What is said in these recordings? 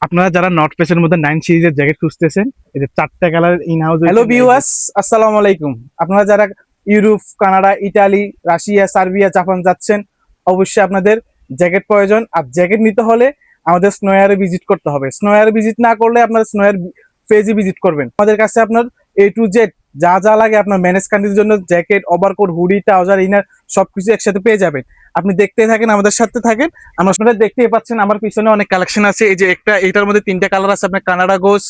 আপনারা যারা নর্থ ফেসের মধ্যে 9 সিরিজের জ্যাকেট খুঁজতেছেন, এই যে 4টা colour in house. Hello viewers, আসসালামু আলাইকুম। আপনারা যারা Europe, Canada, Italy, Russia, Serbia, Japan যাচ্ছেন, অবশ্যই আপনাদের জ্যাকেট প্রয়োজন। আর জ্যাকেট নিতে হলে আমাদের স্নোয়ারে ভিজিট করতে হবে। স্নোয়ারে ভিজিট না করলে আপনার স্নোয়ার পেজে ভিজিট করবেন। আমাদের কাছে আপনার A to Z যা যা লাগে আপনার ম্যানেজ কান্ট্রির জন্য jacket, overcoat, hoodie, trouser, inner সবকিছু একসাথে পেয়ে যাবেন। আপনি দেখতে থাকেন, আমাদের সাথে থাকেন। আপনারা দেখতেই পাচ্ছেন আমার পিছনে অনেক কালেকশন আছে। এই যে এটার মধ্যে 3টা কালার আছে, আপনার কানাডা গোস,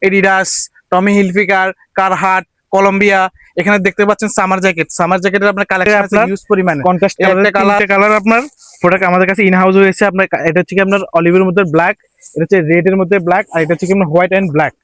এডিডাস, টমি হিলফিগার, কারহাট, কলম্বিয়া। এখানে দেখতে পাচ্ছেন সামার জ্যাকেটের আপনার কালেকশন আছে হিউজ পরিমাণে। কন্ট্রাস্ট কালার আপনার প্রোডাক্ট আমাদের কাছে ইন হাউস হয়েছে। আপনার এটা হচ্ছে কি আপনার অলিভের মধ্যে ব্ল্যাক, এটা হচ্ছে রেড এর মধ্যে ব্ল্যাক, আর এটা হচ্ছে কি আপনার হোয়াইট এন্ড ব্ল্যাক।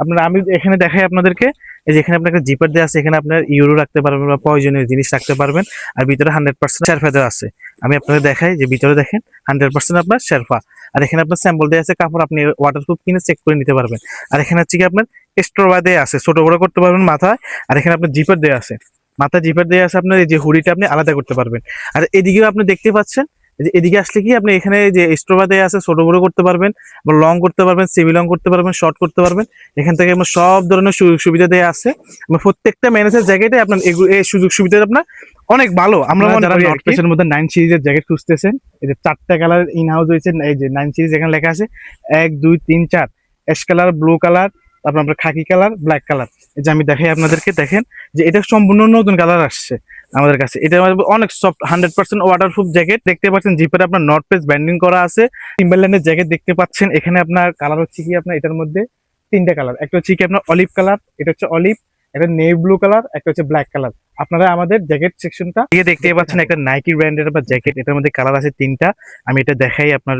আপনার আমি এখানে দেখাই আপনাদেরকে, এই যে এখানে আপনার একটা জিপার দেওয়া আছে, এখানে আপনার ইউরো রাখতে পারবেন বা প্রয়োজনীয় জিনিস রাখতে পারবেন। আর ভিতরে 100% শেরফা দেওয়া আছে। আমি আপনাদের দেখাই যে ভিতরে দেখেন 100% আপনার শেরফা। আর এখানে আপনার স্যাম্পল দেওয়া আছে কাপড়, আপনি ওয়াটারপ্রুফ কিনে চেক করে নিতে পারবেন। আর এখানে হচ্ছে কি আপনার স্ট্রোবা দেওয়া আছে, ছোট বড় করতে পারবেন মাথায়। আর এখানে আপনার জিপার দেওয়া আছে, মাথায় জিপার দেওয়া আছে। আপনার এই যে হুডিটা আপনি আলাদা করতে পারবেন। আর এদিকেও আপনি দেখতে পাচ্ছেন, এদিকে আসলে কি আপনি এখানে যে স্ট্রোবা দেওয়া আছে, ছোট বড় করতে পারবেন, লং করতে পারবেন, সেমি লং করতে পারবেন, শর্ট করতে পারবেন। এখান থেকে আপনার সব ধরনের সুযোগ সুবিধা দেওয়া আছে। প্রত্যেকটা ম্যানেজার জ্যাকেটে আপনার এই সুযোগ সুবিধা আপনার অনেক ভালো। আমরা যারা নর্থ ফেসের মধ্যে 9 সিরিজের জ্যাকেট খুঁজতেছেন, এই যে 4টা কালার ইন হাউস হয়েছে। এই যে 9 সিরিজ এখানে লেখা আছে 1 2 3 4, অ্যাশ কালার, ব্লু কালার, তারপর আপনার খাকি কালার, ব্ল্যাক কালার। এই যে আমি দেখাই আপনাদেরকে, দেখেন যে এটা সম্পূর্ণ নতুন কালার আসছে আমাদের কাছে। এটা অনেক সফট 100% ওয়াটারপ্রুফ জ্যাকেট। দেখতে পাচ্ছেন জিপের আপনার নর্থ ফেস ব্যান্ডিং করা আছে। টিম্বারল্যান্ডের জ্যাকেট দেখতে পাচ্ছেন। এখানে আপনার কালার হচ্ছে কি আপনার এটার মধ্যে 3টা কালার। একটা হচ্ছে কি আপনার অলিভ কালার, এটা হচ্ছে অলিভ, একটা নেভি ব্লু কালার, একটা হচ্ছে ব্ল্যাক কালার। আপনারা আমাদের জ্যাকেট সেকশনটা দেখতে পাচ্ছেন, একটা নাইকি ব্র্যান্ডের বা জ্যাকেট। এটার মধ্যে কালার আছে 3টা। আমি এটা দেখাই আপনার,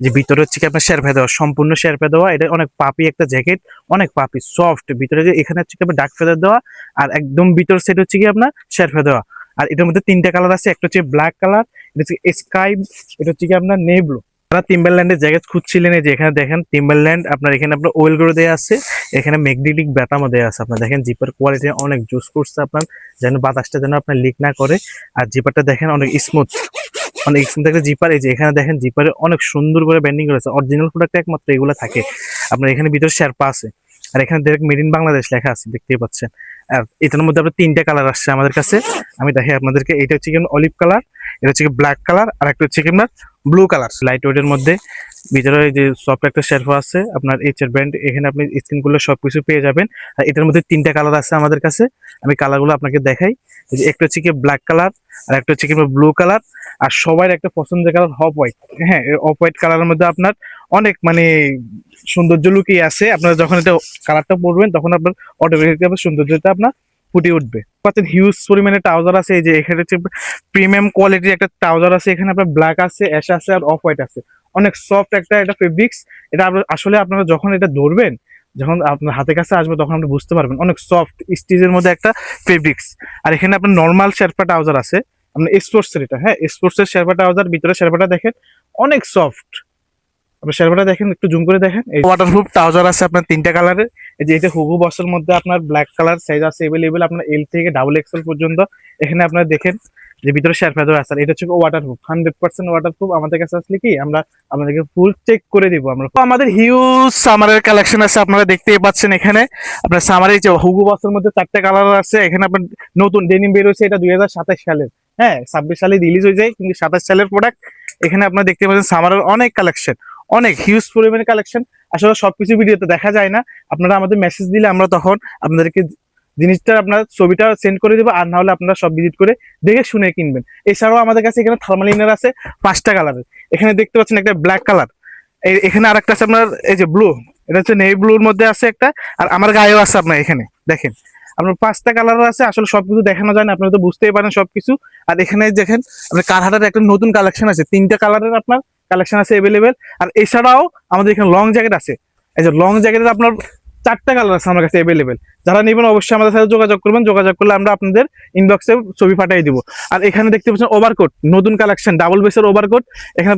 যে ভিতরে হচ্ছে কি আপনার শেরপা দেওয়া, সম্পূর্ণ শেরপা দেওয়া। এটা অনেক পাপি একটা জ্যাকেট, অনেক পাপি সফট। ভিতরে যে এখানে হচ্ছে কি আপনার ডার্ক ফেদার দেওয়া, আর একদম ভিতর সেট হচ্ছে কি আপনার শেরপা দেওয়া। আর এটার মধ্যে 3টা কালার আছে, একটা হচ্ছে ব্ল্যাক কালার, এটা হচ্ছে স্কাই, এটা হচ্ছে কি আপনার নেভি ব্লু। আপনারা টিম্বারল্যান্ডের জ্যাকেট খুঁজছিলেন, এই যে এখানে দেখেন টিম্বারল্যান্ড আপনার, এখানে আপনার ওয়েল করে দেওয়া আছে, এখানে ম্যাগনেটিক ব্যাটামও দেওয়া আছে। আপনার দেখেন জিপার কোয়ালিটি অনেক জুস করছে আপনার, যেন বাতাসটা যেন আপনার লিক না করে। আর জিপারটা দেখেন অনেক স্মুথ, অনেক স্মুথ একটা জিপার। এই যে এখানে দেখেন জিপারে অনেক সুন্দর করে ব্যান্ডিং করেছে। অরিজিনাল প্রোডাক্ট একমাত্র এগুলো থাকে। আপনার এখানে ভিতরে শেরপা আছে, আর এখানে ডাইরেক্ট মেড ইন বাংলাদেশ লেখা আছে, দেখতেই পাচ্ছেন। আর এটার মধ্যে আপনার 3টা কালার আসছে আমাদের কাছে। আমি দেখাই আপনাদেরকে, এটা হচ্ছে কি অলিভ কালার, এটা হচ্ছে কি ব্ল্যাক কালার, আর একটা হচ্ছে কি আপনার ব্লু কালার। লাইট ওয়েটের মধ্যে ভিতরে যে সফট একটা শেরফা আছে আপনার এইচআর ব্র্যান্ড। এখানে আপনি স্ক্রিন করলে সবকিছু পেয়ে যাবেন। আর এটার মধ্যে 3টা কালার আছে আমাদের কাছে। আমি কালারগুলো আপনাকে দেখাই, যে একটা হচ্ছে কি ব্ল্যাক কালার, আর একটা হচ্ছে কি ব্লু কালার, আর সবার একটা পছন্দের কালার অফ হোয়াইট। হ্যাঁ, অফ হোয়াইট কালারের মধ্যে আপনার অনেক মানে সৌন্দর্য লুকিয়ে আছে। আপনারা যখন এটা কালারটা পরবেন তখন আপনার অটোমেটিকলি সৌন্দর্যটা আপনার ফুটে উঠবে। পাচ্ছেন হিউজ পরিমাণে ট্রাউজার আছে। এই যে এখানে হচ্ছে প্রিমিয়াম কোয়ালিটির একটা ট্রাউজার আছে। এখানে আপনার ব্ল্যাক আছে, অ্যাশ আছে, আর অফ হোয়াইট আছে। অনেক সফট একটা এটা ফেব্রিক্স। এটা আসলে আপনারা যখন এটা ধরবেন, যখন আপনার হাতের কাছে আসবে তখন আপনি বুঝতে পারবেন অনেক সফট স্টিচের মধ্যে একটা ফেব্রিক্স। আর এখানে আপনার নর্মাল শেরপা ট্রাউজার আছে, আপনার স্পোর্টসের। এটা হ্যাঁ, স্পোর্টসের শেরপা ট্রাউজার। ভিতরে শেরপাটা দেখেন অনেক সফট। আপনি শেরপাটা দেখেন, একটু জুম করে দেখেন। এই ওয়াটারপ্রুফ ট্রাউজার আছে আপনার 3টা কালারের। এই যে এটা হুগু বক্সের মধ্যে আপনার ব্ল্যাক কালার সাইজ আছে अवेलेबल, আপনার এল থেকে ডাবল এক্সেল পর্যন্ত। এখানে আপনারা দেখেন যে ভিতরে শেরপা দেওয়া আছে। এটা হচ্ছে ওয়াটারপ্রুফ, 100% ওয়াটারপ্রুফ। আমাদের কাছে আসলে কি আমরা আপনাদেরকে ফুল চেক করে দিব। আমরা আমাদের হিউজ সামারের কালেকশন আছে, আপনারা দেখতেই পাচ্ছেন। এখানে আপনার সামারের যে হুগু বক্সের মধ্যে 4টা কালার আছে। এখানে আপনার নতুন ডেনিম বের হয়েছে, এটা 2027 সালের। হ্যাঁ, 26 সালে রিলিজ হয়ে যায়, কিন্তু 27 সালের প্রোডাক্ট। এখানে আপনারা দেখতে পাচ্ছেন সামারের অনেক কালেকশন, অনেক হিউজ পরিমাণে কালেকশন। আসলে সবকিছু ভিডিওতে দেখা যায় না। আপনারা আমাদের মেসেজ দিলে আমরা তখন আপনাদেরকে জিনিসটা আপনার ছবিটা সেন্ড করে দেবো। আর না হলে আপনারা সব ভিজিট করে দেখে শুনে কিনবেন। এছাড়াও আমাদের কাছে এখানে থার্মাল ইনার আছে 5টা কালারের। এখানে দেখতে পাচ্ছেন একটা ব্ল্যাক কালার, এখানে আর একটা আছে আপনার এই যে ব্লু, এটা হচ্ছে নেভি ব্লুর মধ্যে আছে একটা। আর আমার গায়েও আছে আপনার, এখানে দেখেন আপনার 5টা কালার আছে। আসলে সবকিছু দেখানো যায় না, আপনারা তো বুঝতেই পারেন সবকিছু। আর এখানে দেখেন আপনার কারহাটের একটা নতুন কালেকশন আছে, 3টা কালারের আপনার কালেকশন আছে अवेलेबल। আর এছাড়াও আমাদের এখানে লং জ্যাকেট আছে। এই যে লং জ্যাকেটের আপনার 4টা কালার আছে আমার কাছে अवेलेबल। যারা নেবেন অবশ্যই আমাদের সাথে যোগাযোগ করবেন। যোগাযোগ করলে আমরা আপনাদের ইনবক্সে ছবি পাঠিয়ে দিব। আর এখানে দেখতে পাচ্ছেন ওভারকোট, নতুন কালেকশন, ডাবল বেসের ওভারকোট। এখানে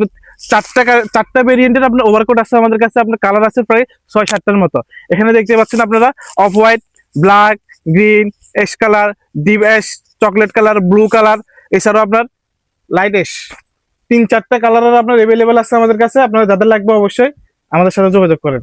4টা ভেরিয়েন্টের আপনার ওভারকোট আছে আমাদের কাছে। আপনার কালার আছে প্রায় 6-7টার মতো। এখানে দেখতে পাচ্ছেন আপনারা off white, black, green, ash colour, deep ash, chocolate colour, blue colour, এছাড়াও আপনার লাইট অ্যাশ। 3-4টা কালারের আপনার अवेलेबल আছে আমাদের কাছে। আপনারা যাদের লাগবে অবশ্যই আমাদের সাথে যোগাযোগ করেন।